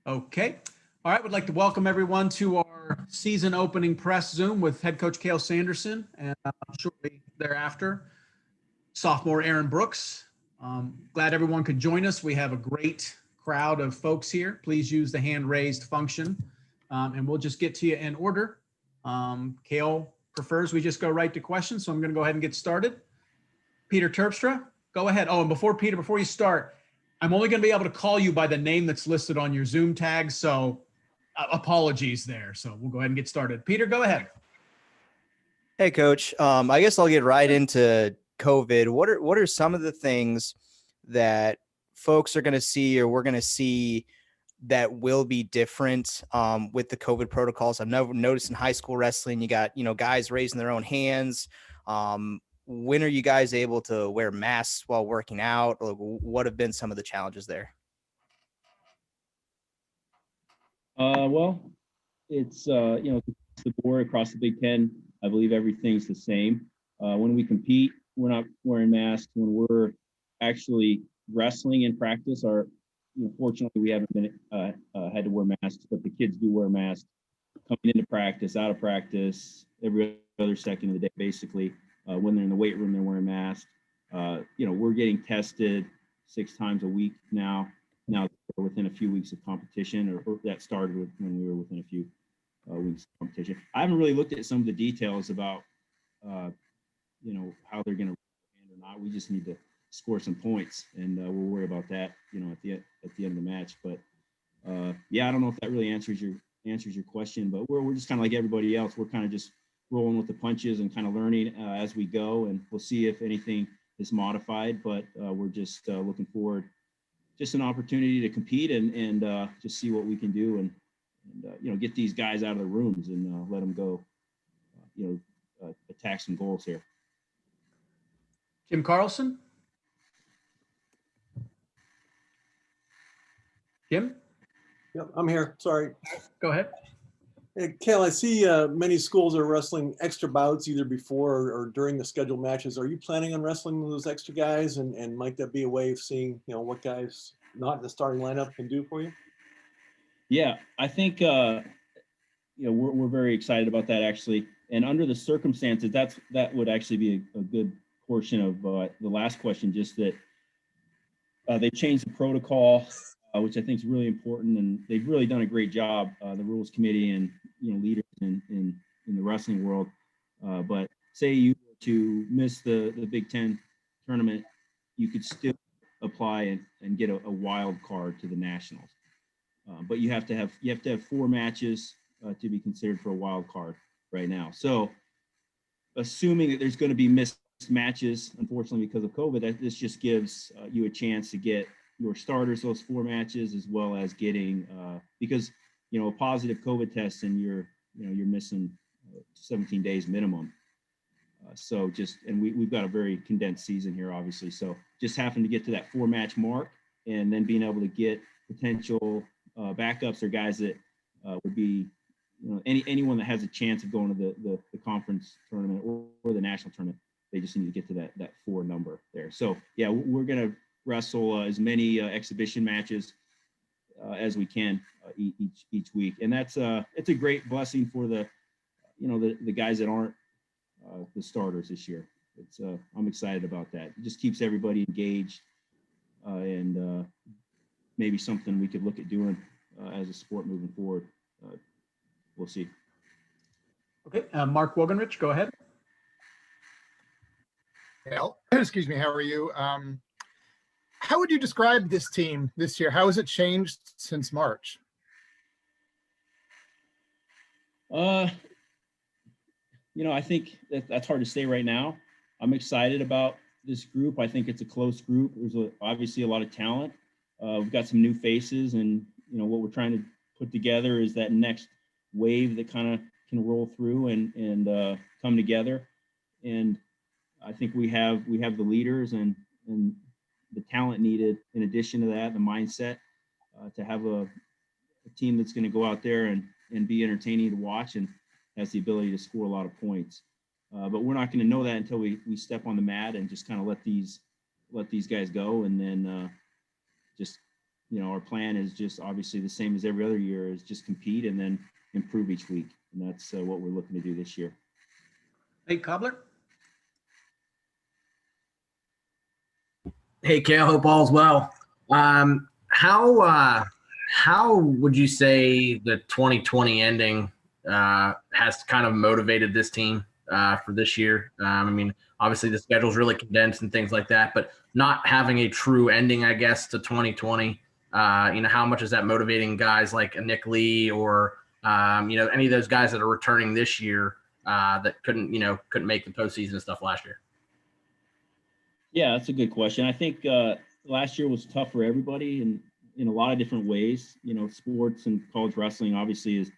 Okay. All right. Would like to welcome everyone to our season opening press Zoom with head coach Cael Sanderson and shortly thereafter, sophomore Aaron Brooks. Glad everyone could join us. We have a great crowd of folks here. Please use the hand raised function and we'll just get to you in order. Cael prefers we just go right to questions. So I'm going to go ahead and get started. Peter Terpstra, go ahead. Oh, and before you start, I'm only going to be able to call you by the name that's listed on your Zoom tag. So apologies there. So we'll go ahead and get started. Peter, go ahead. Hey, Coach. I guess I'll get right into COVID. What are some of the things that folks are going to see or we're going to see that will be different with the COVID protocols? I've never noticed in high school wrestling, you got, guys raising their own hands. When are you guys able to wear masks while working out? Or what have been some of the challenges there? Well, it's, the board across the Big Ten. I believe everything's the same. When we compete, we're not wearing masks. When we're actually wrestling in practice, fortunately, we haven't been had to wear masks, but the kids do wear masks coming into practice, out of practice, every other second of the day, basically. When they're in the weight room, they're wearing masks. We're getting tested 6 times a week now. Now we're within a few weeks of competition, or that started when we were within a few weeks of competition. I haven't really looked at some of the details about, how they're going to or not. We just need to score some points, and we'll worry about that, at the end of the match. But I don't know if that really answers your question. But we're just kind of like everybody else. We're kind of just rolling with the punches and kind of learning as we go, and we'll see if anything is modified. But we're just looking forward, just an opportunity to compete and just see what we can do and get these guys out of the rooms and let them go, attack some goals here. Jim Carlson. Jim? Yep, I'm here. Sorry. Go ahead. Hey, Cael, I see many schools are wrestling extra bouts either before or during the scheduled matches. Are you planning on wrestling those extra guys? And might that be a way of seeing, what guys not in the starting lineup can do for you? Yeah, I think, we're very excited about that, actually. And under the circumstances, that would actually be a good portion of the last question, just that they changed the protocol, which I think is really important. And they've really done a great job, the rules committee and, leaders in the wrestling world. But say you were to miss the Big Ten tournament, you could still apply and get a wild card to the Nationals. But you have to have 4 matches to be considered for a wild card right now. So assuming that there's going to be missed matches, unfortunately, because of COVID, this just gives you a chance to get your starters those 4 matches, as well as getting because a positive COVID test and you're missing 17 days minimum. We've got a very condensed season here, obviously. So just having to get to that 4-match mark and then being able to get potential backups or guys that would be, anyone that has a chance of going to the conference tournament or the national tournament, they just need to get to that 4 number there. So yeah, we're going to wrestle as many exhibition matches as we can each week, and it's a great blessing for the guys that aren't the starters this year. I'm excited about that. It just keeps everybody engaged, and maybe something we could look at doing as a sport moving forward. We'll see. Okay, Mark Wogenrich, go ahead. Cael, excuse me, how are you? How would you describe this team this year? How has it changed since March? I think that's hard to say right now. I'm excited about this group. I think it's a close group. There's obviously a lot of talent. We've got some new faces, and what we're trying to put together is that next wave that kind of can roll through and come together. And I think we have the leaders and the talent needed. In addition to that, the mindset to have a team that's going to go out there and be entertaining to watch and has the ability to score a lot of points. But we're not going to know that until we step on the mat and just kind of let these guys go, and then just our plan is just obviously the same as every other year, is just compete and then improve each week. And that's what we're looking to do this year. Hey, Cobbler. Hey, Cael, hope all's well. How would you say the 2020 ending has kind of motivated this team for this year? I mean, obviously the schedule's really condensed and things like that, but not having a true ending, I guess, to 2020. How much is that motivating guys like Nick Lee or any of those guys that are returning this year that couldn't make the postseason and stuff last year? Yeah, that's a good question. I think last year was tough for everybody in a lot of different ways. Sports and college wrestling obviously is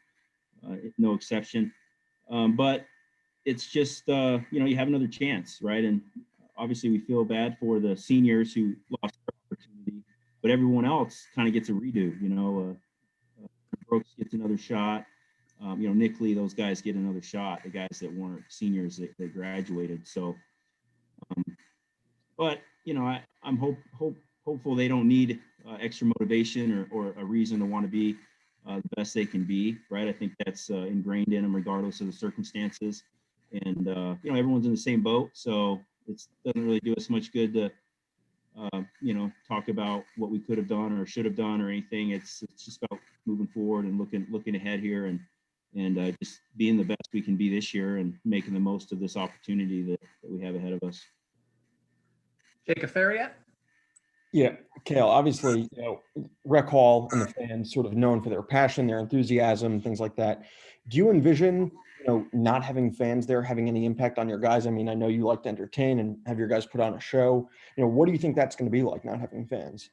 no exception. But it's just, you have another chance, right? And obviously we feel bad for the seniors who lost their opportunity, but everyone else kind of gets a redo. Brooks gets another shot. Nick Lee, those guys get another shot. The guys that weren't seniors that graduated. So, but I'm hopeful they don't need extra motivation or a reason to want to be the best they can be, right? I think that's ingrained in them regardless of the circumstances. And everyone's in the same boat, so it doesn't really do us much good to talk about what we could have done or should have done or anything. It's just about moving forward and looking ahead here and just being the best we can be this year and making the most of this opportunity that we have ahead of us. Jake Ferriet. Yeah, Cael, obviously, Rec Hall and the fans sort of known for their passion, their enthusiasm, things like that. Do you envision, not having fans there having any impact on your guys? I mean, I know you like to entertain and have your guys put on a show. What do you think that's going to be like, not having fans?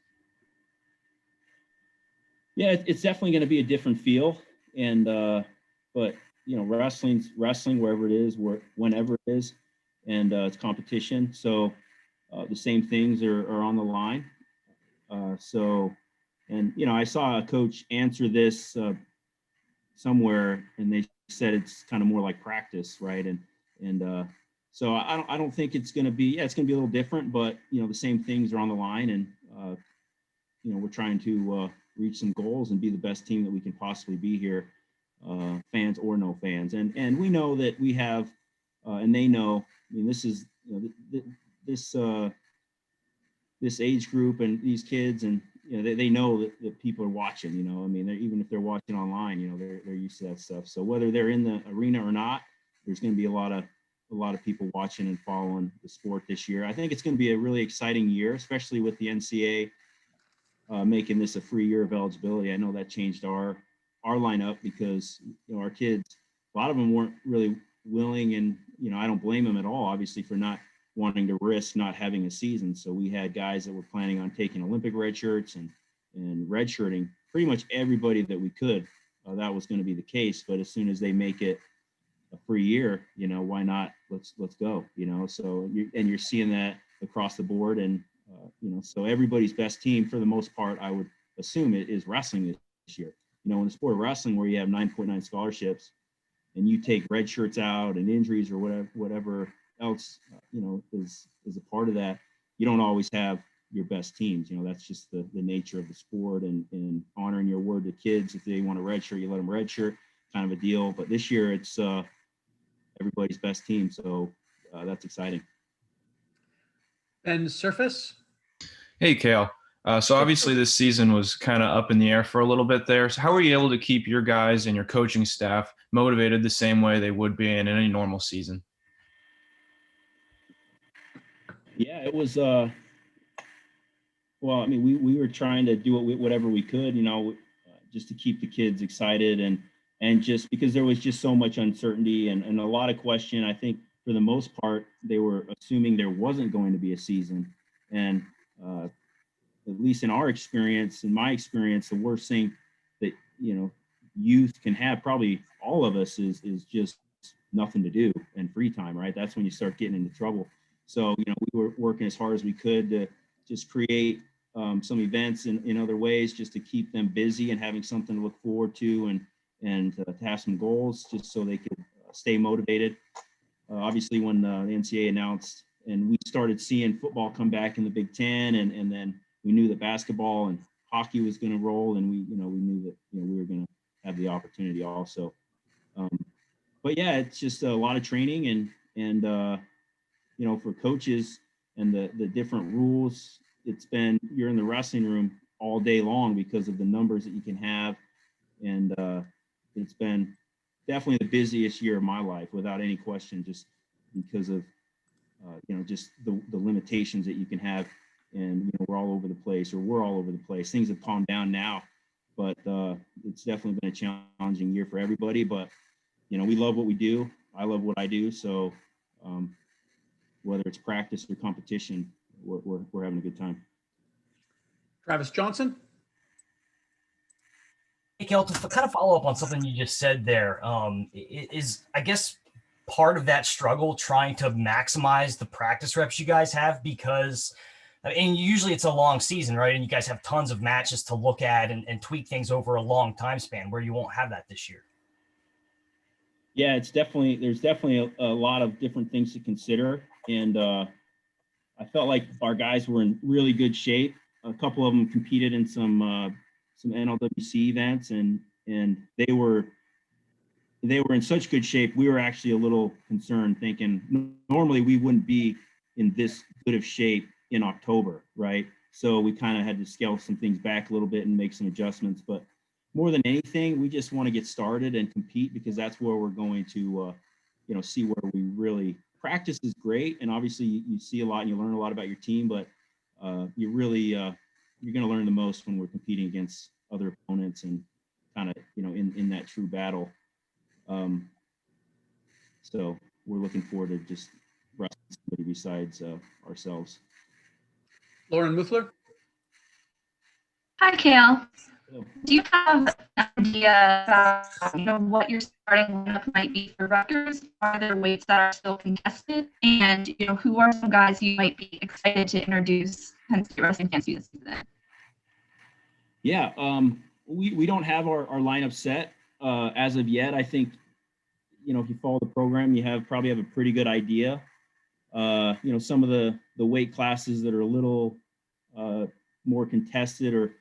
Yeah, it's definitely going to be a different feel. And, but, wrestling's wrestling wherever it is, whenever it is, and it's competition. So the same things are on the line. I saw a coach answer this somewhere, and they said it's kind of more like practice, right? So I don't think it's going to be. Yeah, it's going to be a little different, but the same things are on the line, and we're trying to reach some goals and be the best team that we can possibly be here, fans or no fans. And we know that we have, and they know. I mean, this is this age group and these kids, and they know that people are watching. I mean, even if they're watching online, they're used to that stuff. So whether they're in the arena or not, there's going to be a lot of people watching and following the sport this year. I think it's going to be a really exciting year, especially with the NCAA making this a free year of eligibility. I know that changed our lineup because our kids, a lot of them weren't really willing, and I don't blame them at all, obviously, for not wanting to risk not having a season. So we had guys that were planning on taking Olympic red shirts and redshirting pretty much everybody that we could. That was going to be the case, but as soon as they make it a free year, why not? Let's go. So you're seeing that across the board, and so everybody's best team for the most part, I would assume, it is wrestling this year. In the sport of wrestling, where you have 9.9 scholarships, and you take red shirts out and injuries or whatever else is a part of that, you don't always have your best teams. That's just the nature of the sport, and honoring your word to kids. If they want a red shirt, you let them red shirt, kind of a deal. But this year it's everybody's best team, so that's exciting. And Surface. Hey, Cael. So obviously this season was kind of up in the air for a little bit there. So how were you able to keep your guys and your coaching staff motivated the same way they would be in any normal season? Yeah, it was, well, I mean, we were trying to do whatever we could, just to keep the kids excited and just because there was just so much uncertainty and a lot of question. I think for the most part, they were assuming there wasn't going to be a season. And at least in our experience, in my experience, the worst thing that, youth can have, probably all of us, is just nothing to do and free time, right? That's when you start getting into trouble. So, we were working as hard as we could to just create some events in other ways, just to keep them busy and having something to look forward to and to have some goals, just so they could stay motivated. Obviously, when the NCAA announced and we started seeing football come back in the Big Ten, and then we knew that basketball and hockey was going to roll, and we knew that we were going to have the opportunity also. But yeah, it's just a lot of training and for coaches and the different rules. You're in the wrestling room all day long because of the numbers that you can have, and it's been definitely the busiest year of my life without any question, just because of just the limitations that you can have. And we're all over the place, or we're all over the place. Things have calmed down now, but it's definitely been a challenging year for everybody. But we love what we do. I love what I do. So whether it's practice or competition, we're having a good time. Travis Johnson. Hey, Cael, to kind of follow up on something you just said there, is I guess part of that struggle trying to maximize the practice reps you guys have, because usually it's a long season, right? And you guys have tons of matches to look at and tweak things over a long time span, where you won't have that this year. Yeah, there's definitely a lot of different things to consider. And I felt like our guys were in really good shape. A couple of them competed in some NLWC events, and they were in such good shape. We were actually a little concerned, thinking normally we wouldn't be in this good of shape in October, right? So we kind of had to scale some things back a little bit and make some adjustments. But more than anything, we just want to get started and compete, because that's where we're going to see where we really practice is great. And obviously you see a lot and you learn a lot about your team, but you really you're going to learn the most when we're competing against other opponents and kind of in that true battle. So we're looking forward to just wrestling somebody besides ourselves. Lauren Muthler. Hi, Cael. Hello. Do you have an idea about what your starting lineup might be for Rutgers? Are there weights that are still contested? And who are some guys you might be excited to introduce Penn State Wrestling fans to this season? Yeah, we don't have our lineup set as of yet. I think if you follow the program, you probably have a pretty good idea. Some of the weight classes that are a little more contested or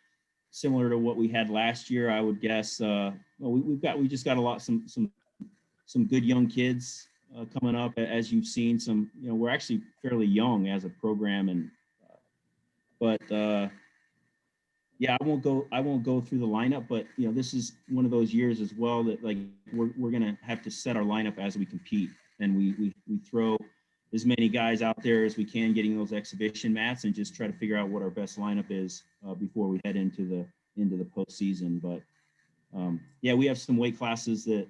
similar to what we had last year, I would guess. We just got some good young kids coming up, as you've seen. We're actually fairly young as a program, and yeah, I won't go through the lineup, but this is one of those years as well that we're gonna have to set our lineup as we compete, and we throw as many guys out there as we can, getting those exhibition mats, and just try to figure out what our best lineup is before we head into the postseason. But yeah, we have some weight classes that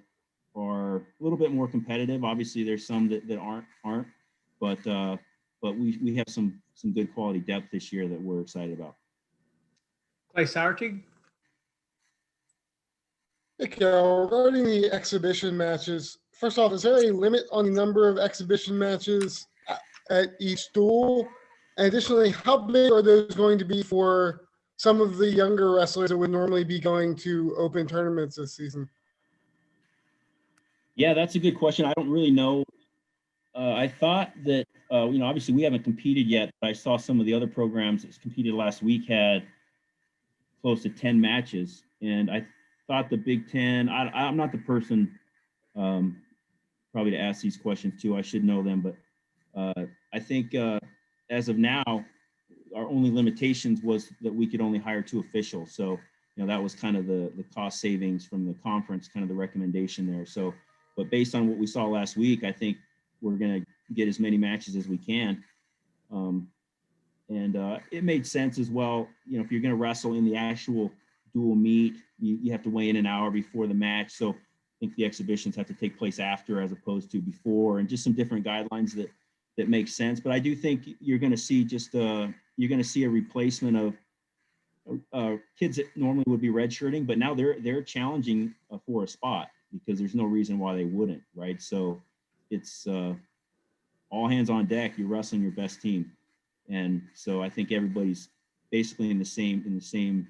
are a little bit more competitive. Obviously, there's some that aren't, but we have some good quality depth this year that we're excited about. Clay Sauertieg. Hey, Cael, regarding the exhibition matches, first off, is there a limit on the number of exhibition matches at each duel? And additionally, how big are those going to be for some of the younger wrestlers that would normally be going to open tournaments this season? Yeah, that's a good question. I don't really know. I thought that, obviously we haven't competed yet, but I saw some of the other programs that competed last week had close to 10 matches. And I thought the Big Ten, I'm not the person probably to ask these questions to. I should know them, but I think as of now, our only limitations was that we could only hire 2 officials. So, that was kind of the cost savings from the conference, kind of the recommendation there. So, but based on what we saw last week, I think we're going to get as many matches as we can. And it made sense as well. If you're going to wrestle in the actual dual meet, you have to weigh in an hour before the match. So I think the exhibitions have to take place after as opposed to before, and just some different guidelines that make sense. But I do think you're going to see a replacement of kids that normally would be redshirting, but now they're challenging for a spot because there's no reason why they wouldn't, right? So it's all hands on deck. You're wrestling your best team. And so I think everybody's basically in the same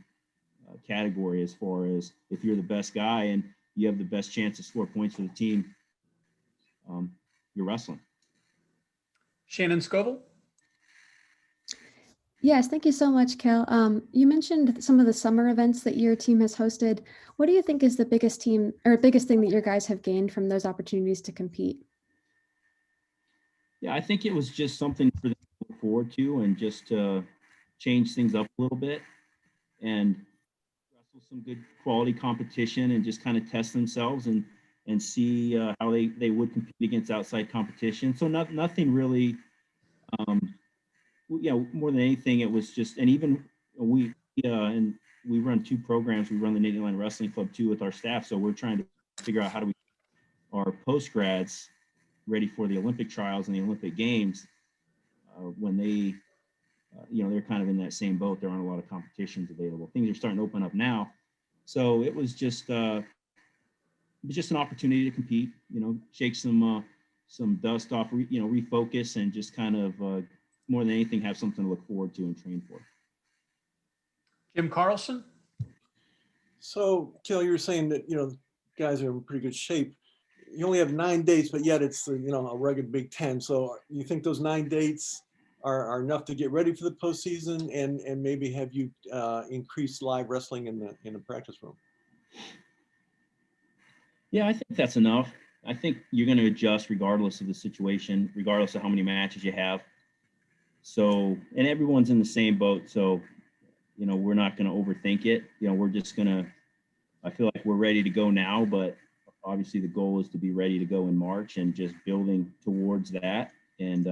category as far as if you're the best guy and you have the best chance to score points for the team, you're wrestling. Shannon Scoville. Yes, thank you so much, Cael. You mentioned some of the summer events that your team has hosted. What do you think is the biggest thing that your guys have gained from those opportunities to compete? Yeah, I think it was just something for them to look forward to and just to change things up a little bit and wrestle some good quality competition and just kind of test themselves and see how they would compete against outside competition. So nothing really, more than anything, it was just, and even and we run two programs. We run the Navy Line Wrestling Club too with our staff. So we're trying to figure out how do we our post grads ready for the Olympic trials and the Olympic Games when they, they're kind of in that same boat. There aren't a lot of competitions available. Things are starting to open up now. So it was just an opportunity to compete, shake some dust off, refocus and just kind of more than anything, have something to look forward to and train for. Jim Carlson. So, Cael, you were saying that, guys are in pretty good shape. You only have 9 dates, but yet it's, a rugged Big Ten. So you think those 9 dates are enough to get ready for the postseason and maybe have you increased live wrestling in the practice room? Yeah, I think that's enough. I think you're going to adjust regardless of the situation, regardless of how many matches you have. So, and everyone's in the same boat. So, we're not going to overthink it. We're just going to, I feel like we're ready to go now, but obviously the goal is to be ready to go in March and just building towards that and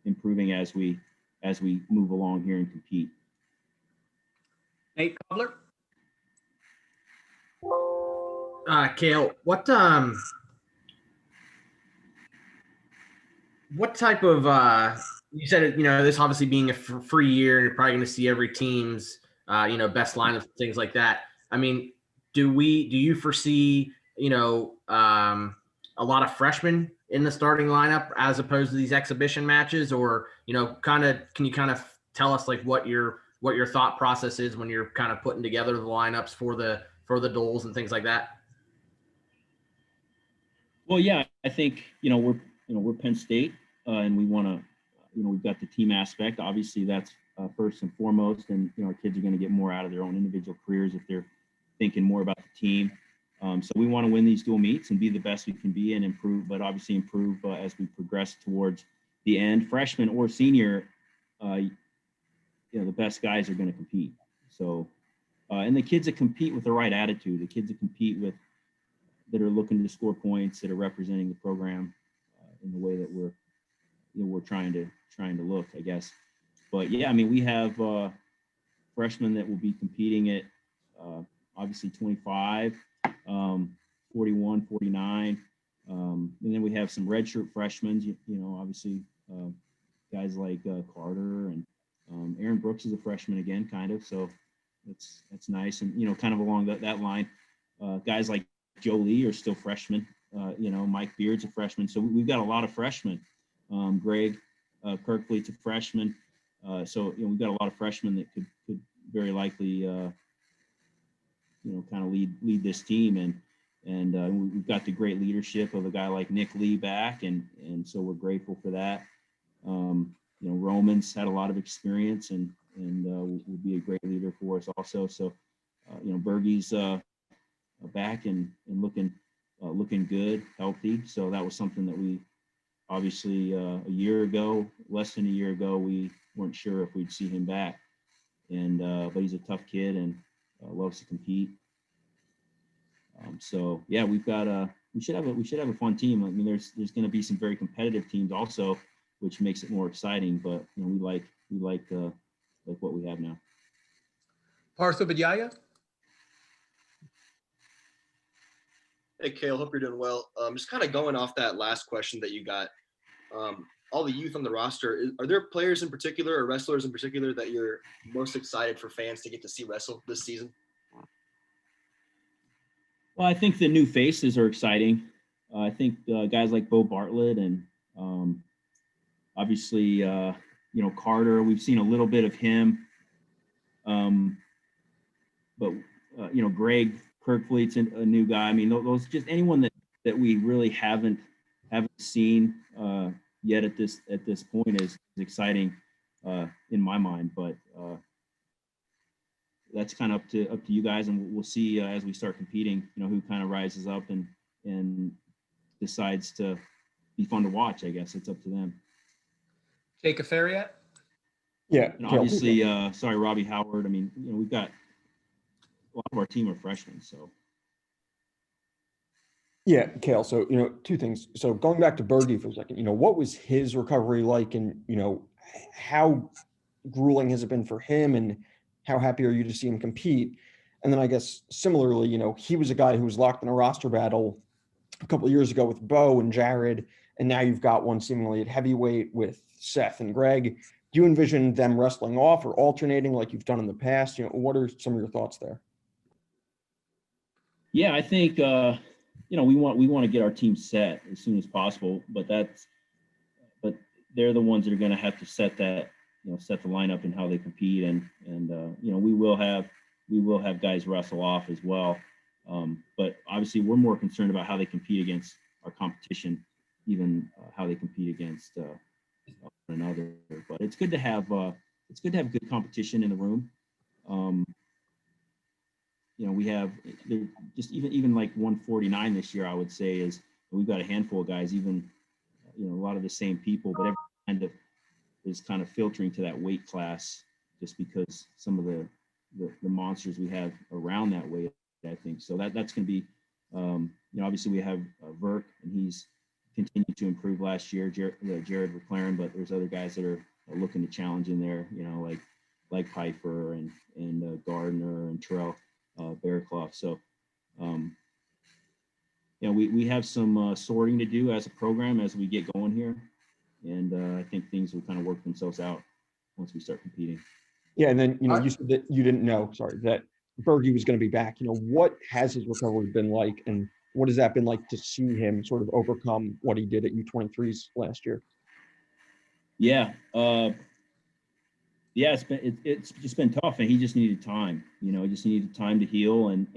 improving as we move along here and compete. Nate Cobbler. Cael, what type of you said this obviously being a free year and you're probably going to see every team's best lineups, things like that. I mean, do you foresee a lot of freshmen in the starting lineup as opposed to these exhibition matches, or can you kind of tell us like what your thought process is when you're kind of putting together the lineups for the duels and things like that? Well, yeah, I think we're Penn State and we want to we've got the team aspect. Obviously, that's first and foremost, and our kids are going to get more out of their own individual careers if they're thinking more about the team. So we want to win these dual meets and be the best we can be and improve, but obviously improve as we progress towards the end. Freshman or senior, the best guys are going to compete. So, and the kids that compete with the right attitude, the kids that compete that are looking to score points, that are representing the program in the way that we're trying to look, I guess. But yeah, I mean, we have freshmen that will be competing at obviously 25, 41, 49. And then we have some redshirt freshmen, obviously guys like Carter and Aaron Brooks is a freshman again, kind of. So that's nice. And, kind of along that line, guys like Joe Lee are still freshmen. Mike Beard's a freshman. So we've got a lot of freshmen. Greg Kirkfleet's a freshman. So, we've got a lot of freshmen that could very likely, kind of lead this team. And we've got the great leadership of a guy like Nick Lee back. And so we're grateful for that. Roman's had a lot of experience and will be a great leader for us also. So, Bergie's back and looking good, healthy. So that was something that we obviously less than a year ago, we weren't sure if we'd see him back. And but he's a tough kid and loves to compete. So yeah, we should have a fun team. I mean, there's going to be some very competitive teams also, which makes it more exciting. But we like what we have now. Partha Vidyaya. Hey, Cael, hope you're doing well. Just kind of going off that last question that you got. All the youth on the roster, are there players in particular or wrestlers in particular that you're most excited for fans to get to see wrestle this season? Well, I think the new faces are exciting. I think guys like Bo Bartlett and obviously, Carter, we've seen a little bit of him. But Greg Kirkfleet's a new guy. I mean, those just anyone that we really haven't seen yet at this point is exciting. in my mind, but that's kind of up to you guys, and we'll see as we start competing, who kind of rises up and decides to be fun to watch. I guess it's up to them. Jake, a fair yet? Yeah. And Cael, obviously, sorry, Robbie Howard. I mean, we've got a lot of our team are freshmen, so. Yeah, Cael. So, two things. So going back to Bergie for a second, what was his recovery like, and, how grueling has it been for him, and how happy are you to see him compete? And then I guess similarly, he was a guy who was locked in a roster battle a couple of years ago with Bo and Jared, and now you've got one seemingly at heavyweight with Seth and Greg. Do you envision them wrestling off or alternating like you've done in the past? What are some of your thoughts there? Yeah, I think we want to get our team set as soon as possible, but they're the ones that are going to have to set that, set the lineup and how they compete, and we will have guys wrestle off as well. But obviously, we're more concerned about how they compete against our competition, even how they compete against one another. But it's good to have good competition in the room. We have just even like 149 this year, I would say, is we've got a handful of guys, even a lot of the same people, but every kind of filtering to that weight class just because some of the monsters we have around that weight, I think. So that's going to be, obviously we have Verk, and he's continued to improve last year, Jared McLaren, but there's other guys that are looking to challenge in there, like Piper and Gardner and Terrell Bearclough. So, we have some sorting to do as a program as we get going here. And I think things will kind of work themselves out once we start competing. Yeah, and then you said that you didn't know, that Bergie was going to be back. What has his recovery been like, and what has that been like to see him sort of overcome what he did at U23s last year? Yeah, it's just been tough, and he just needed time. He just needed time to heal and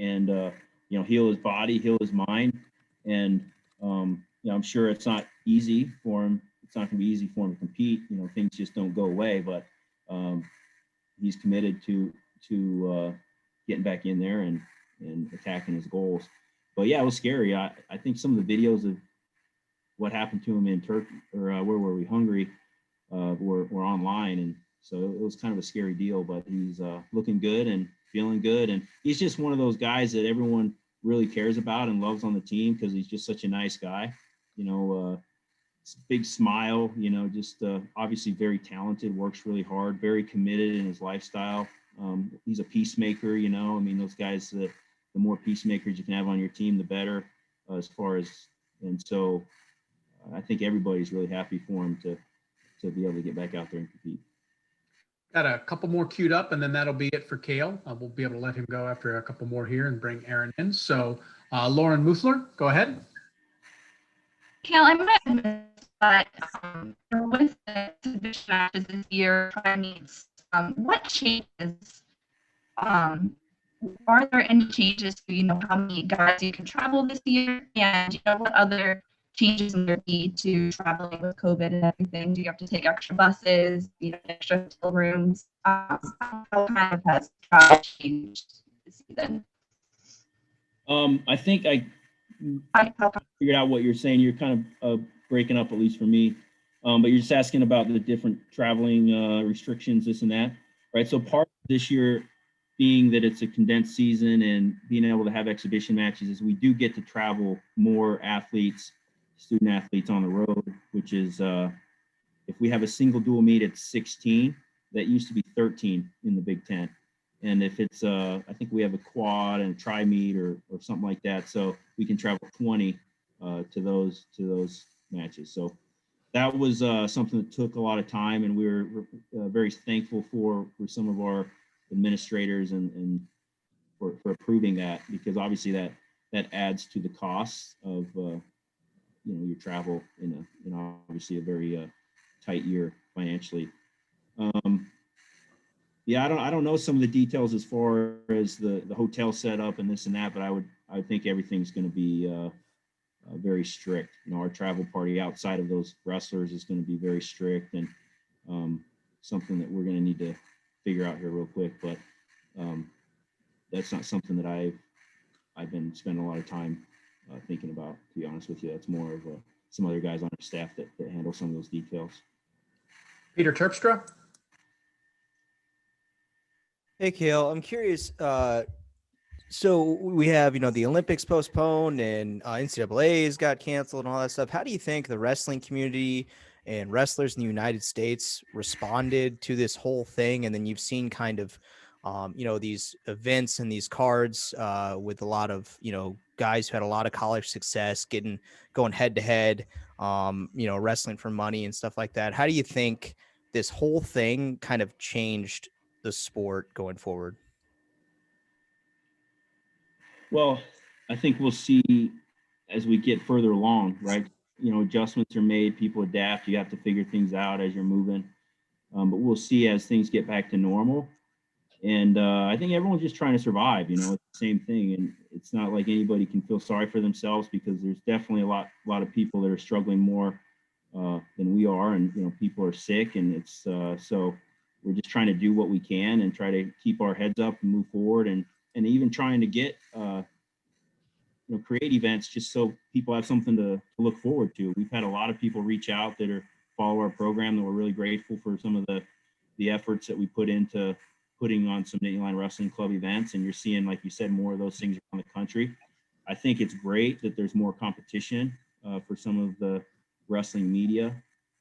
heal his body, heal his mind, and I'm sure it's not easy for him. It's not going to be easy for him to compete. Things just don't go away, but he's committed to getting back in there and attacking his goals. But yeah, it was scary. I think some of the videos of what happened to him in Turkey, or where were we, Hungary, were online, and so it was kind of a scary deal. But he's looking good and feeling good, and he's just one of those guys that everyone really cares about and loves on the team because he's just such a nice guy. Big smile, just obviously very talented, works really hard, very committed in his lifestyle. He's a peacemaker, those guys, the more peacemakers you can have on your team, the better, and so I think everybody's really happy for him to be able to get back out there and compete. Got a couple more queued up, and then that'll be it for Cael. We'll be able to let him go after a couple more here and bring Aaron in. So Lauren Muffler, go ahead. Cael, I might have missed, but with the exhibition matches this year, what changes? Are there any changes to how many guys you can travel this year, and what other changes in there be to traveling with COVID and everything? Do you have to take extra buses, extra hotel rooms? How kind of has travel changed this season? I think I figured out what you're saying. You're kind of breaking up, at least for me. But you're just asking about the different traveling restrictions, this and that, right? So part of this year being that it's a condensed season and being able to have exhibition matches is we do get to travel more student athletes on the road, which is if we have a single dual meet, it's 16. That used to be 13 in the Big Ten. And if it's, I think we have a quad and a tri-meet or something like that, so we can travel 20 to those matches. So that was something that took a lot of time, and we were very thankful for some of our administrators and for approving that, because obviously that adds to the costs of your travel in obviously a very tight year financially. Yeah, I don't know some of the details as far as the hotel setup and this and that, but I think everything's going to be very strict. Our travel party outside of those wrestlers is going to be very strict, and something that we're going to need to figure out here real quick. But that's not something that I've been spending a lot of time thinking about, to be honest with you. That's more of some other guys on our staff that handle some of those details. Peter Terpstra. Hey, Cael, I'm curious. So we have, the Olympics postponed and NCAA's got canceled and all that stuff. How do you think the wrestling community and wrestlers in the United States responded to this whole thing? And then you've seen kind of, these events and these cards with a lot of, guys who had a lot of college success going head to head, wrestling for money and stuff like that. How do you think this whole thing kind of changed the sport going forward? Well, I think we'll see as we get further along, right? Adjustments are made, people adapt, you have to figure things out as you're moving. But we'll see as things get back to normal. And I think everyone's just trying to survive, it's the same thing. And it's not like anybody can feel sorry for themselves, because there's definitely a lot of people that are struggling more than we are. And, people are sick, and it's so we're just trying to do what we can and try to keep our heads up and move forward, and even trying to get, create events just so people have something to look forward to. We've had a lot of people reach out that follow our program, that we're really grateful for some of the efforts that we put into putting on some Nittany Lion Wrestling Club events. And you're seeing, like you said, more of those things around the country. I think it's great that there's more competition for some of the wrestling media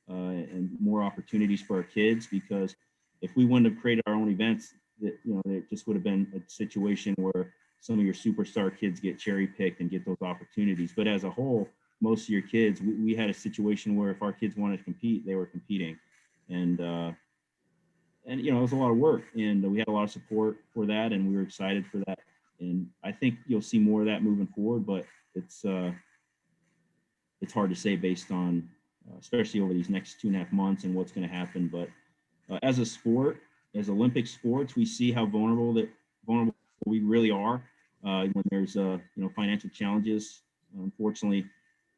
and more opportunities for our kids, because if we wouldn't have created our own events, that it just would have been a situation where some of your superstar kids get cherry picked and get those opportunities. But as a whole, most of your kids, we had a situation where if our kids wanted to compete, they were competing. And it was a lot of work, and we had a lot of support for that, and we were excited for that. And I think you'll see more of that moving forward, but it's hard to say based on, especially over these next 2.5 months and what's going to happen. But as a sport, as Olympic sports, we see how vulnerable we really are when there's financial challenges. Unfortunately,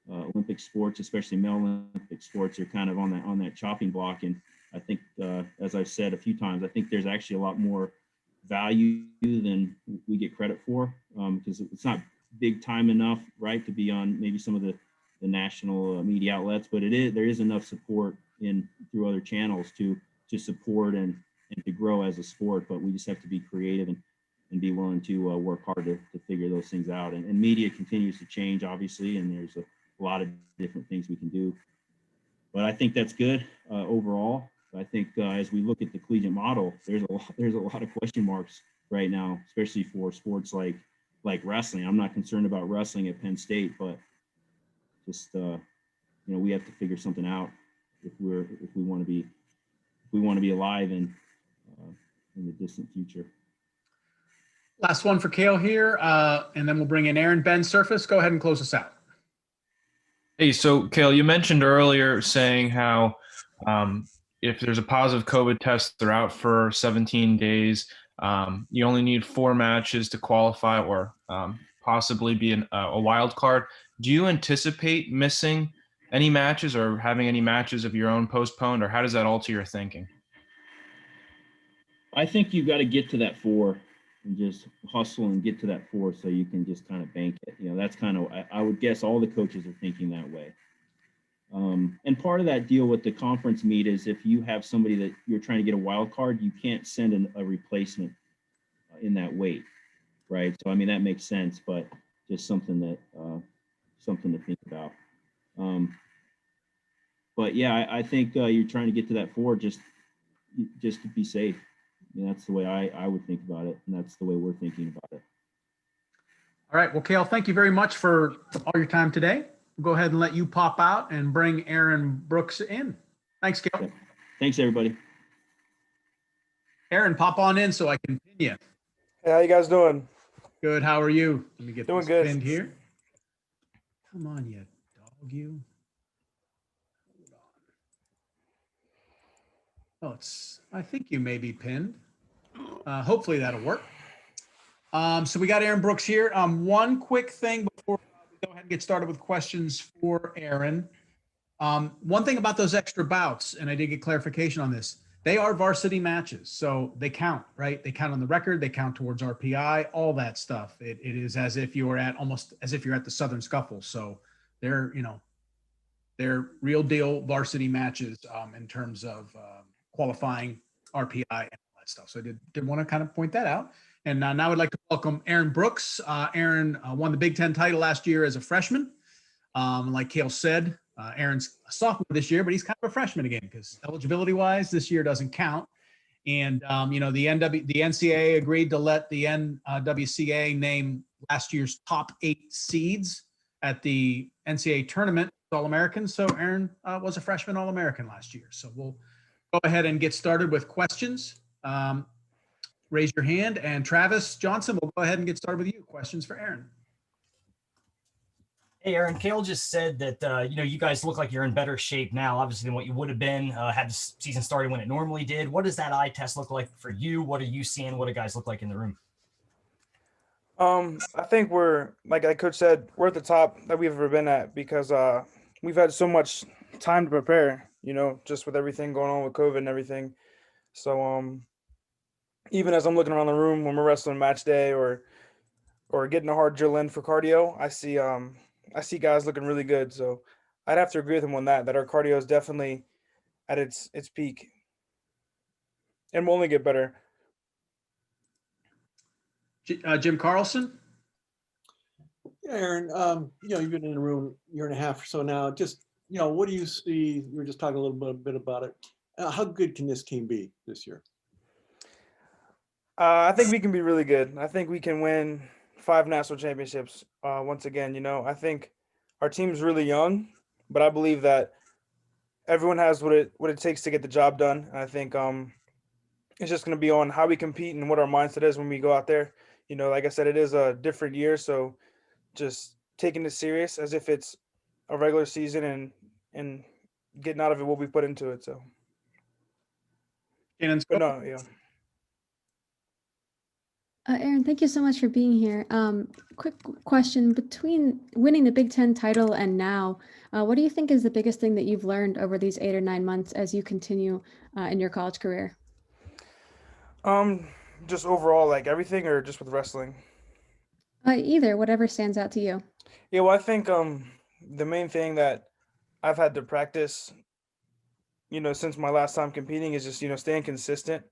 Olympic sports, especially male Olympic sports, are kind of on that chopping block. And I think, as I've said a few times, I think there's actually a lot more value than we get credit for, because it's not big time enough, right, to be on maybe some of the national media outlets, but there is enough support through other channels to support and to grow as a sport. But we just have to be creative and be willing to work hard to figure those things out. And media continues to change, obviously, and there's a lot of different things we can do. But I think that's good overall. I think as we look at the collegiate model, there's a lot of question marks right now, especially for sports like wrestling. I'm not concerned about wrestling at Penn State, but just we have to figure something out if we want to be alive in the distant future. Last one for Cael here, and then we'll bring in Aaron. Ben Surface, go ahead and close us out. Hey, so Cael, you mentioned earlier saying how if there's a positive COVID test, they're out for 17 days. You only need 4 matches to qualify or possibly be a wild card. Do you anticipate missing any matches or having any matches of your own postponed, or how does that alter your thinking? I think you got to get to that 4 and just hustle and get to that 4 so you can just kind of bank it. That's kind of, I would guess all the coaches are thinking that way. And part of that deal with the conference meet is if you have somebody that you're trying to get a wild card, you can't send a replacement in that weight, right? So, I mean, that makes sense, but just something to think about. But yeah, I think you're trying to get to that 4 just to be safe. That's the way I would think about it, and that's the way we're thinking about it. All right. Well, Cael, thank you very much for all your time today. We'll go ahead and let you pop out and bring Aaron Brooks in. Thanks, Cael. Yeah. Thanks, everybody. Aaron, pop on in so I can pin you. Hey, how you guys doing? Good. How are you? Let me get Doing this good. pinned here. Come on, you dog, you. Hold on. Oh, I think you may be pinned. Hopefully that'll work. So we got Aaron Brooks here. One quick thing before we go ahead and get started with questions for Aaron. One thing about those extra bouts, and I did get clarification on this. they are varsity matches. So they count, right? They count on the record, they count towards RPI, all that stuff. It is as if you were almost as if you're at the Southern Scuffle. So they're, they're real deal varsity matches in terms of qualifying RPI and all that stuff. So I did want to kind of point that out. And now I'd like to welcome Aaron Brooks. Aaron won the Big Ten title last year as a freshman. Like Cael said, Aaron's a sophomore this year, but he's kind of a freshman again because eligibility-wise, this year doesn't count. And the NCAA agreed to let the NWCA name last year's top 8 seeds at the NCAA tournament All-American. So Aaron was a freshman All-American last year. So we'll go ahead and get started with questions. Raise your hand, and Travis Johnson, we'll go ahead and get started with you. Questions for Aaron. Hey, Aaron, Cael just said that, you guys look like you're in better shape now, obviously, than what you would have been had the season started when it normally did. What does that eye test look like for you? What are you seeing? What do guys look like in the room? I think we're, like Coach said, we're at the top that we've ever been at because we've had so much time to prepare, just with everything going on with COVID and everything. So even as I'm looking around the room when we're wrestling match day or getting a hard drill in for cardio, I see guys looking really good. So I'd have to agree with him on that our cardio is definitely at its peak and will only get better. Jim Carlson. Yeah, Aaron, you've been in the room a year and a half or so now. Just, what do you see? You were just talking a little bit about it. How good can this team be this year? I think we can be really good. I think we can win 5 national championships once again. I think our team's really young, but I believe that everyone has what it takes to get the job done. And I think it's just going to be on how we compete and what our mindset is when we go out there. Like I said, it is a different year, so just taking this serious as if it's a regular season and getting out of it what we put into it. So, but no, yeah. Aaron, thank you so much for being here. Quick question, between winning the Big Ten title and now, what do you think is the biggest thing that you've learned over these 8 or 9 months as you continue in your college career? Just overall, like everything, or just with wrestling? Either, whatever stands out to you. Yeah, well, I think the main thing that I've had to practice, since my last time competing is just, staying consistent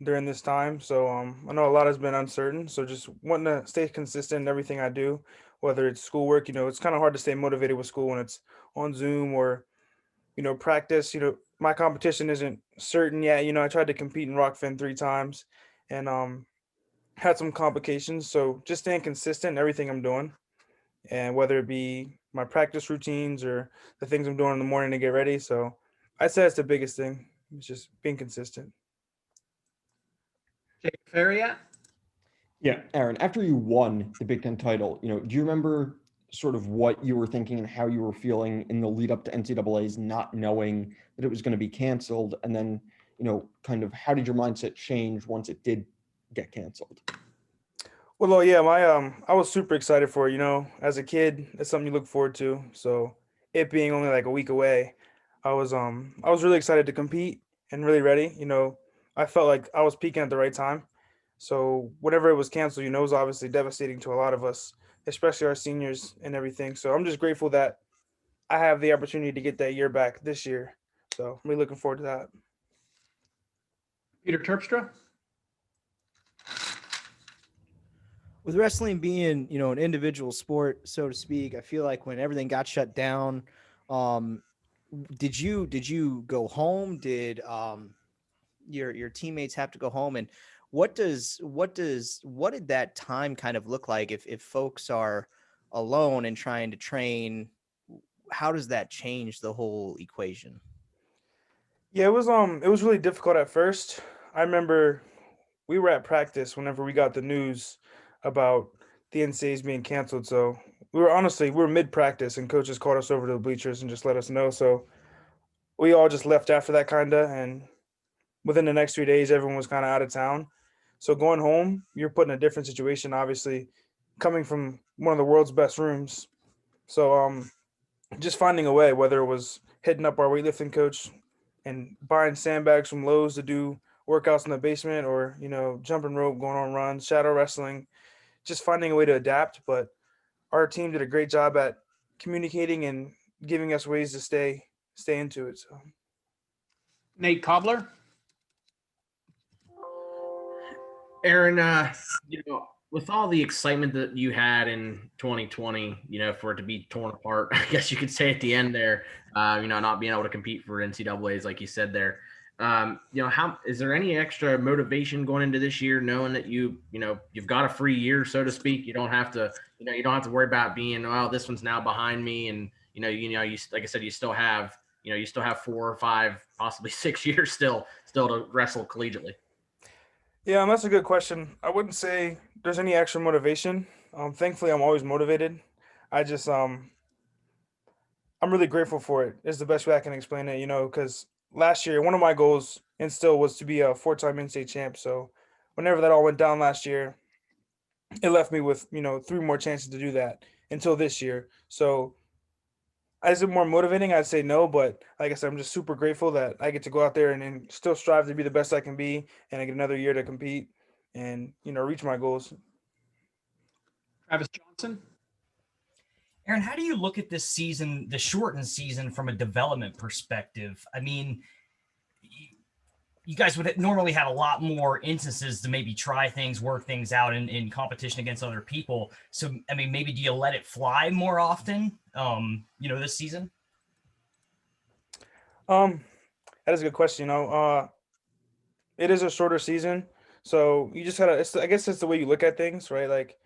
during this time. So I know a lot has been uncertain. So just wanting to stay consistent in everything I do, whether it's schoolwork, it's kind of hard to stay motivated with school when it's on Zoom or, practice. My competition isn't certain yet. I tried to compete in Rockfin 3 times and had some complications. So just staying consistent in everything I'm doing. And whether it be my practice routines or the things I'm doing in the morning to get ready. So I'd say that's the biggest thing. It's just being consistent. Jake Ferriat. Yeah, Aaron, after you won the Big Ten title, do you remember sort of what you were thinking and how you were feeling in the lead up to NCAA's not knowing that it was going to be canceled? And then, kind of how did your mindset change once it did get canceled? Well, yeah, I was super excited for it. As a kid, it's something you look forward to. So it being only like a week away, I was really excited to compete and really ready. I felt like I was peaking at the right time. So whenever it was canceled, it was obviously devastating to a lot of us, especially our seniors and everything. So I'm just grateful that I have the opportunity to get that year back this year. So I'm really looking forward to that. Peter Terpstra. With wrestling being, an individual sport, so to speak, I feel like when everything got shut down, did you go home? Did your teammates have to go home? And what did that time kind of look like if folks are alone and trying to train? How does that change the whole equation? Yeah, it was really difficult at first. I remember we were at practice whenever we got the news about the NCAAs being canceled. So we were mid practice and coaches called us over to the bleachers and just let us know. So we all just left after that and within the next 3 days, everyone was kind of out of town. So going home, you're put in a different situation, obviously, coming from one of the world's best rooms. So just finding a way, whether it was hitting up our weightlifting coach and buying sandbags from Lowe's to do workouts in the basement, or, you know, jumping rope, going on runs, shadow wrestling, just finding a way to adapt. But our team did a great job at communicating and giving us ways to stay into it. So Nate Cobbler. Aaron, with all the excitement that you had in 2020, for it to be torn apart, I guess you could say at the end there, not being able to compete for NCAAs, like you said there, how is there any extra motivation going into this year, knowing that you've got a free year, so to speak? You don't have to, you don't have to worry about being, well, this one's now behind me. And, you like I said, you still have 4 or 5, possibly 6 years still to wrestle collegiately. yeah, that's a good question. I wouldn't say there's any extra motivation. Thankfully, I'm always motivated. I just I'm really grateful for it. Is the best way I can explain it. Because last year, one of my goals and still was to be a 4-time NCAA champ. So whenever that all went down last year, it left me with 3 more chances to do that until this year. So is it more motivating? I'd say no, but like I said, I'm just super grateful that I get to go out there and still strive to be the best I can be, and I get another year to compete and reach my goals. Travis Johnson. Aaron, how do you look at this season, the shortened season, from a development perspective? I mean, you guys would normally have a lot more instances to maybe try things, work things out in competition against other people. So, I mean, maybe do you let it fly more often, this season? That is a good question. It is a shorter season, so you just gotta, I guess it's the way you look at things, right? Like,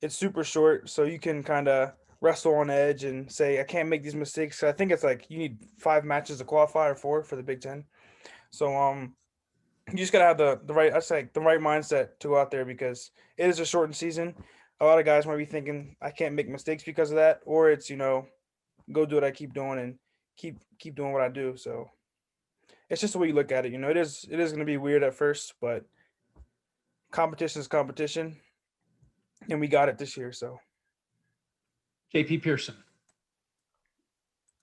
it's super short, so you can kind of wrestle on edge and say, I can't make these mistakes. I think it's like you need 5 matches to qualify, or 4 for the Big Ten. So you just gotta have the right, I say, the right mindset to go out there, because it is a shortened season. A lot of guys might be thinking, I can't make mistakes because of that, or it's go do what I keep doing and keep doing what I do. So it's just the way you look at it. It is going to be weird at first, but competition is competition, and we got it this year. So JP Pearson.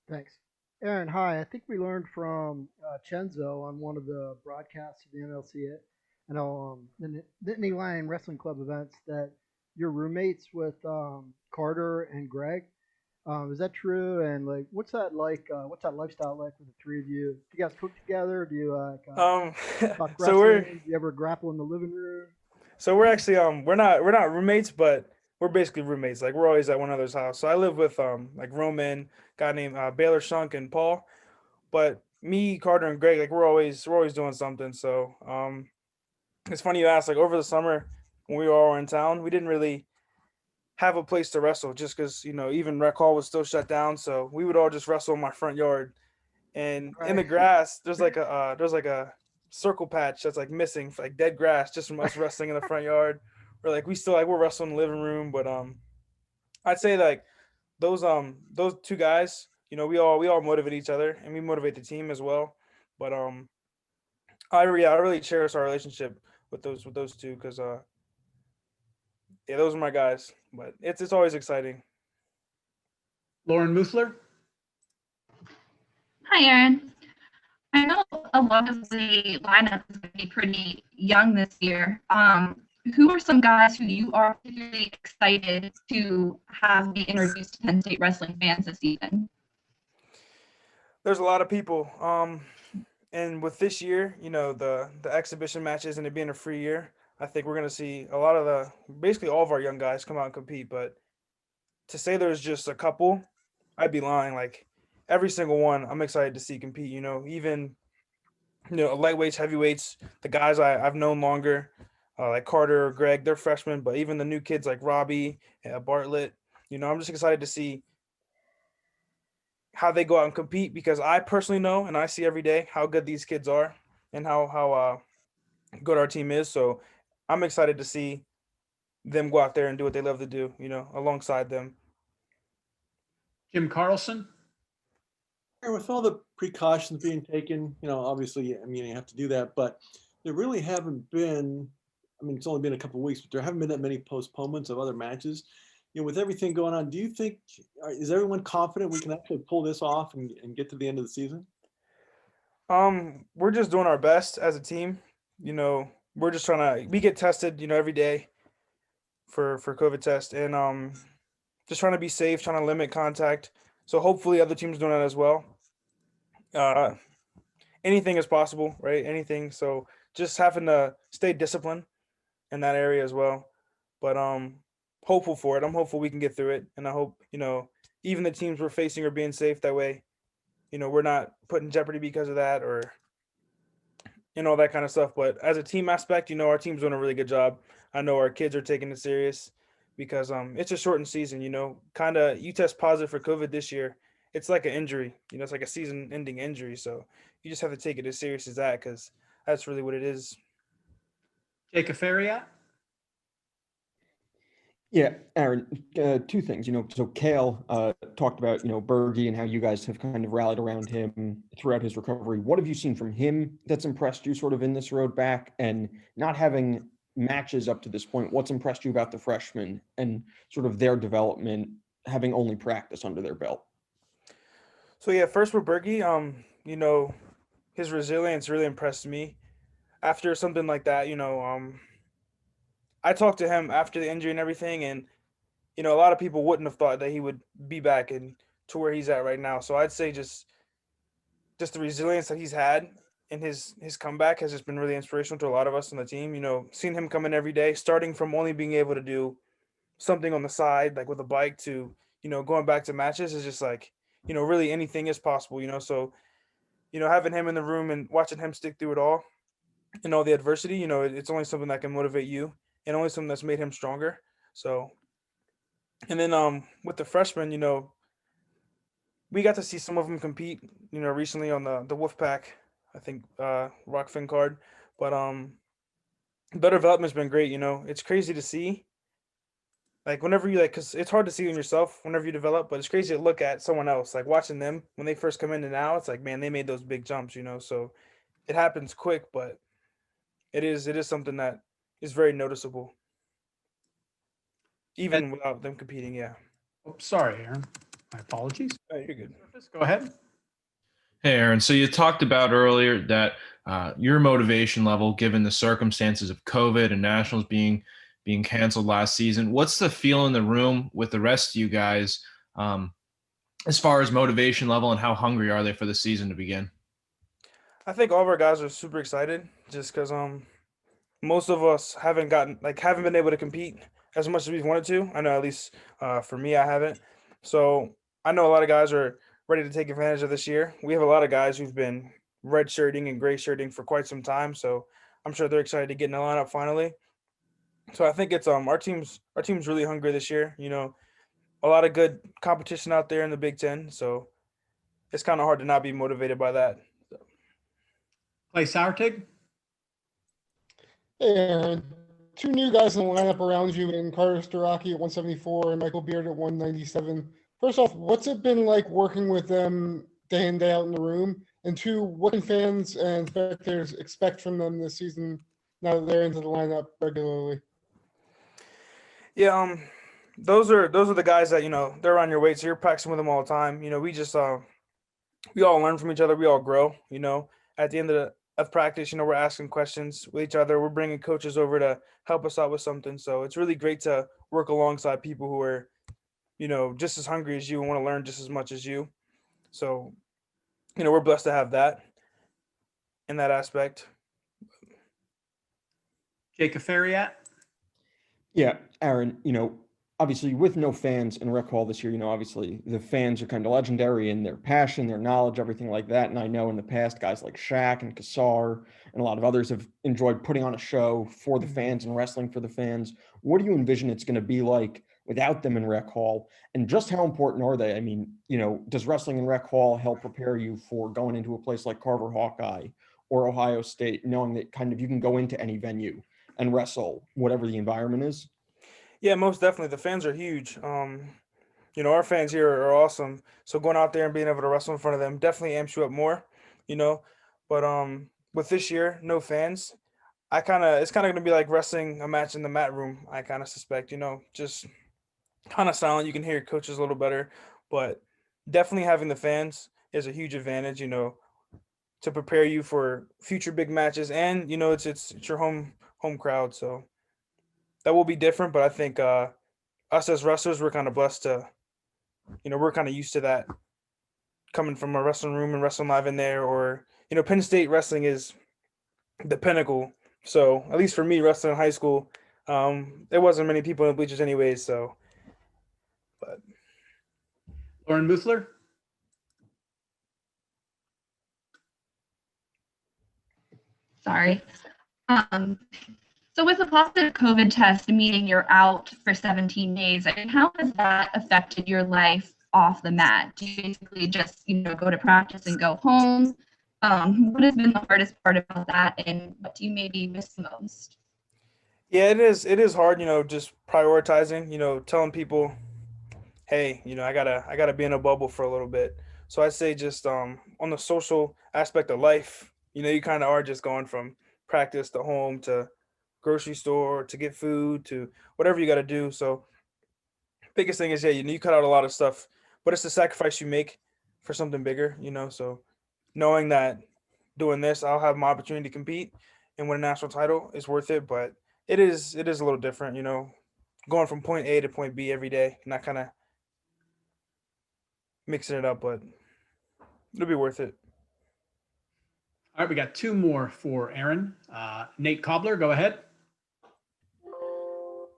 Thanks. Aaron, hi. I think we learned from Chenzo on one of the broadcasts of the NLCA and the Nittany Lion Wrestling Club events that you're roommates with Carter and Greg. Is that true? And like, what's that like? What's that lifestyle like with the 3 of you? Do you guys cook together? Do you talk wrestling? So do you ever grapple in the living room? So we're actually we're not roommates, but we're basically roommates. Like, we're always at one another's house. So I live with like Roman, a guy named Baylor Shunk, and Paul. But me, Carter, and Greg, like, we're always doing something. So it's funny you ask. Like, over the summer when we were all in town, we didn't really have a place to wrestle, just because even rec hall was still shut down. So we would all just wrestle in my front yard, and in the grass there's like a circle patch that's like missing, like dead grass, just from us wrestling in the front yard. Or like we're wrestling in the living room. But I'd say like those 2 guys, we all motivate each other, and we motivate the team as well. But I really cherish our relationship with those 2, because those are my guys. But it's always exciting. Lauren Muthler. Hi, Aaron. I know a lot of the lineup is going to be pretty young this year. Who are some guys who you are particularly excited to have be introduced to Penn State wrestling fans this season? There's a lot of people. And with this year, the exhibition matches and it being a free year, I think we're going to see a lot of basically all of our young guys come out and compete. But to say there's just a couple, I'd be lying. Like, every single one I'm excited to see compete, even, lightweights, heavyweights, the guys I've known longer, like Carter or Greg, they're freshmen, but even the new kids like Robbie, Bartlett, I'm just excited to see how they go out and compete, because I personally know, and I see every day, how good these kids are and how good our team is. So I'm excited to see them go out there and do what they love to do, alongside them. Jim Carlson. With all the precautions being taken, obviously, you have to do that, but there really haven't been, it's only been a couple of weeks, but there haven't been that many postponements of other matches. With everything going on, do you think, is everyone confident we can actually pull this off and get to the end of the season? We're just doing our best as a team. We're just we get tested, every day for COVID test, and just trying to be safe, trying to limit contact. So hopefully other teams doing that as well. Uh, Anything is possible, right? Anything. So just having to stay disciplined in that area as well. But hopeful for it. I'm hopeful we can get through it, and I hope even the teams we're facing are being safe that way. We're not put in jeopardy because of that, or all that kind of stuff. But as a team aspect, our team's doing a really good job. I know our kids are taking it serious because it's a shortened season. Kind of you test positive for COVID this year, it's like an injury. It's like a season-ending injury. So you just have to take it as serious as that, because that's really what it is. Jacob Ferriat? Yeah, Aaron, two things. So Cael talked about, Bergie and how you guys have kind of rallied around him throughout his recovery. What have you seen from him that's impressed you sort of in this road back? And not having matches up to this point, what's impressed you about the freshmen and sort of their development, having only practice under their belt? So yeah, first with Bergie, his resilience really impressed me. After something like that, I talked to him after the injury and everything, and a lot of people wouldn't have thought that he would be back and to where he's at right now. So I'd say just the resilience that he's had and his comeback has just been really inspirational to a lot of us on the team. Seeing him come in every day, starting from only being able to do something on the side, like with a bike, to going back to matches, is just like really anything is possible. So having him in the room and watching him stick through it all and all the adversity, it's only something that can motivate you, and only something that's made him stronger. So, and then with the freshmen, we got to see some of them compete, recently on the Wolfpack, I think, Rockfin card. But their development's been great. It's crazy to see. Like whenever you because it's hard to see in yourself whenever you develop, but it's crazy to look at someone else, like watching them when they first come in, and now it's like, man, they made those big jumps. So it happens quick, but it is something that is very noticeable, even without them competing. Yeah. Oh, sorry, Aaron. My apologies. Oh, you're good. Go ahead. Hey, Aaron. So you talked about earlier that your motivation level, given the circumstances of COVID and nationals being canceled last season, what's the feel in the room with the rest of you guys as far as motivation level, and how hungry are they for the season to begin? I think all of our guys are super excited, just because most of us haven't been able to compete as much as we've wanted to. I know, at least for me, I haven't. So I know a lot of guys are ready to take advantage of this year. We have a lot of guys who've been red shirting and gray shirting for quite some time, so I'm sure they're excited to get in the lineup finally. So I think it's our team's really hungry this year. A lot of good competition out there in the Big Ten, so it's kind of hard to not be motivated by that. Clay Sauertieg? Hey, Aaron. Two new guys in the lineup around you in Carter Staraki at 174 and Michael Beard at 197. First off, what's it been like working with them day in, day out in the room? And two, what can fans and spectators expect from them this season now that they're into the lineup regularly? Yeah, those are the guys that they're on your weight, so you're practicing with them all the time. We just we all learn from each other, we all grow. At the end of practice, we're asking questions with each other. We're bringing coaches over to help us out with something. So it's really great to work alongside people who are, just as hungry as you and want to learn just as much as you. So, we're blessed to have that in that aspect. Jacob Ferriat? Yeah, Aaron, obviously with no fans in Rec Hall this year, obviously the fans are kind of legendary in their passion, their knowledge, everything like that. And I know in the past, guys like Shaq and Kassar and a lot of others have enjoyed putting on a show for the fans and wrestling for the fans. What do you envision it's going to be like without them in Rec Hall? And just how important are they? I mean, does wrestling in Rec Hall help prepare you for going into a place like Carver Hawkeye or Ohio State, knowing that kind of you can go into any venue and wrestle, whatever the environment is? Yeah, most definitely. The fans are huge. Our fans here are awesome. So going out there and being able to wrestle in front of them definitely amps you up more, But with this year, no fans, it's kind of going to be like wrestling a match in the mat room. I kind of suspect, just kind of silent. You can hear your coaches a little better, but definitely having the fans is a huge advantage. to prepare you for future big matches, and it's your home crowd, so that will be different. But I think us as wrestlers, we're kind of blessed to, we're kind of used to that, coming from a wrestling room and wrestling live in there, or Penn State wrestling is the pinnacle. So at least for me, wrestling in high school, there wasn't many people in the bleachers anyways. So, but Lauren Muthler. Sorry. So with a positive COVID test, meaning you're out for 17 days, I mean, how has that affected your life off the mat? Do you basically just, go to practice and go home? What has been the hardest part about that, and what do you maybe miss the most? yeah, it is. It is hard, just prioritizing. Telling people, hey, I gotta be in a bubble for a little bit. So I say just on the social aspect of life, you kind of are just going from practice to home to grocery store to get food to whatever you got to do. So biggest thing is, yeah, you cut out a lot of stuff, but it's the sacrifice you make for something bigger. So knowing that doing this, I'll have my opportunity to compete and win a national title is worth it. But it is a little different, going from point A to point B every day, not kind of mixing it up, but it'll be worth it. All right, we got two more for Aaron. Nate Cobbler, go ahead.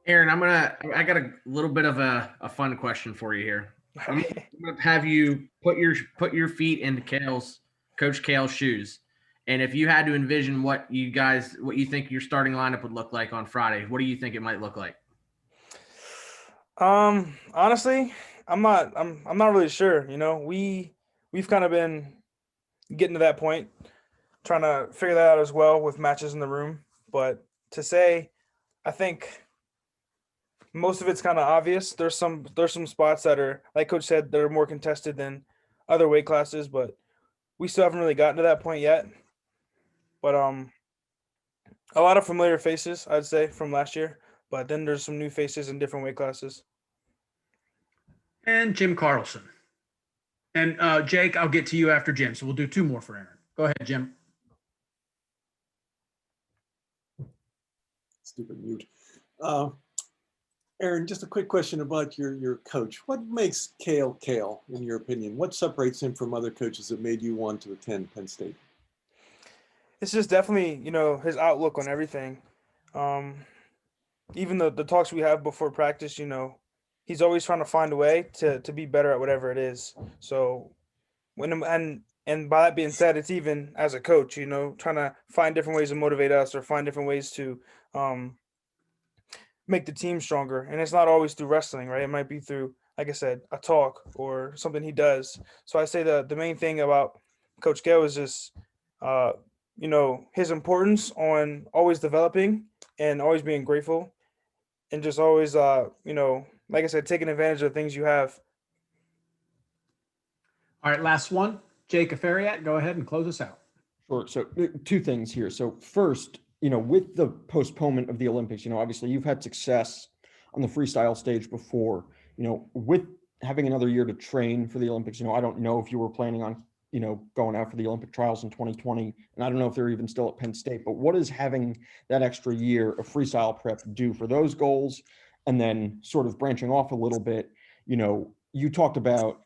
Aaron, I got a little bit of a fun question for you here. I'm gonna have you put your feet into Coach Cael's shoes. And if you had to envision what you think your starting lineup would look like on Friday, what do you think it might look like? Honestly, I'm not really sure. We've kind of been getting to that point, trying to figure that out as well with matches in the room. But to say, I think most of it's kind of obvious. There's some spots that are, like Coach said, that are more contested than other weight classes, but we still haven't really gotten to that point yet. But a lot of familiar faces, I'd say, from last year. But then there's some new faces in different weight classes. And Jim Carlson. And Jake, I'll get to you after Jim. So we'll do two more for Aaron. Go ahead, Jim. Stupid mute. Aaron, just a quick question about your coach. What makes Cael, in your opinion? What separates him from other coaches that made you want to attend Penn State? It's just definitely, his outlook on everything. Even the talks we have before practice, he's always trying to find a way to be better at whatever it is. So and by that being said, it's even as a coach, trying to find different ways to motivate us or find different ways to make the team stronger. And it's not always through wrestling, right? It might be through, like I said, a talk or something he does. So I say the main thing about Coach Cael is just his importance on always developing and always being grateful, and just always like I said, taking advantage of the things you have. All right, last one. Jake Afariat, go ahead and close us out. Sure. So two things here. So first, with the postponement of the Olympics, obviously you've had success on the freestyle stage before, with having another year to train for the Olympics. I don't know if you were planning on, going out for the Olympic trials in 2020, and I don't know if they're even still at Penn State, but what does having that extra year of freestyle prep do for those goals? And then sort of branching off a little bit, you talked about,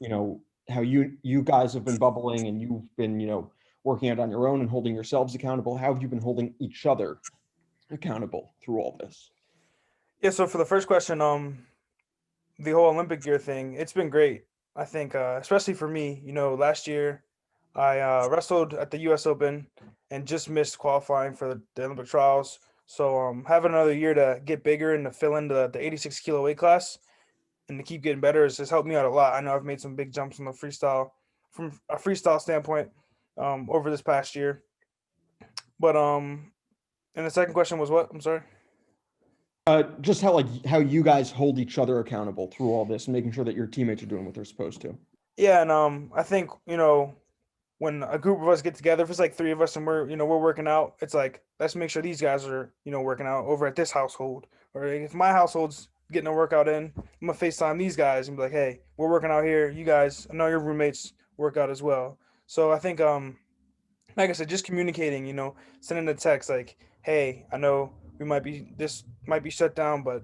how you guys have been bubbling and you've been, working out on your own and holding yourselves accountable. How have you been holding each other accountable through all this? Yeah. So for the first question, the whole Olympic year thing, it's been great. I think, especially for me, last year I wrestled at the U.S. Open and just missed qualifying for the Olympic trials. So having another year to get bigger and to fill in the 86 kilo weight class and to keep getting better has helped me out a lot. I know I've made some big jumps from a freestyle standpoint over this past year. But and the second question was what? I'm sorry. Just how you guys hold each other accountable through all this and making sure that your teammates are doing what they're supposed to. Yeah, and I think when a group of us get together, if it's like three of us and we're working out, it's like, let's make sure these guys are working out over at this household. Or if my household's getting a workout in, I'm gonna FaceTime these guys and be like, hey, we're working out here. You guys, I know your roommates work out as well. So I think like I said, just communicating, sending a text like, hey, I know this might be shut down, but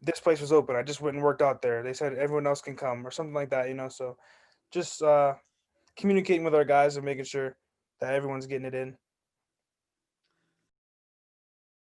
this place was open. I just went and worked out there. They said everyone else can come or something like that, so just communicating with our guys and making sure that everyone's getting it in.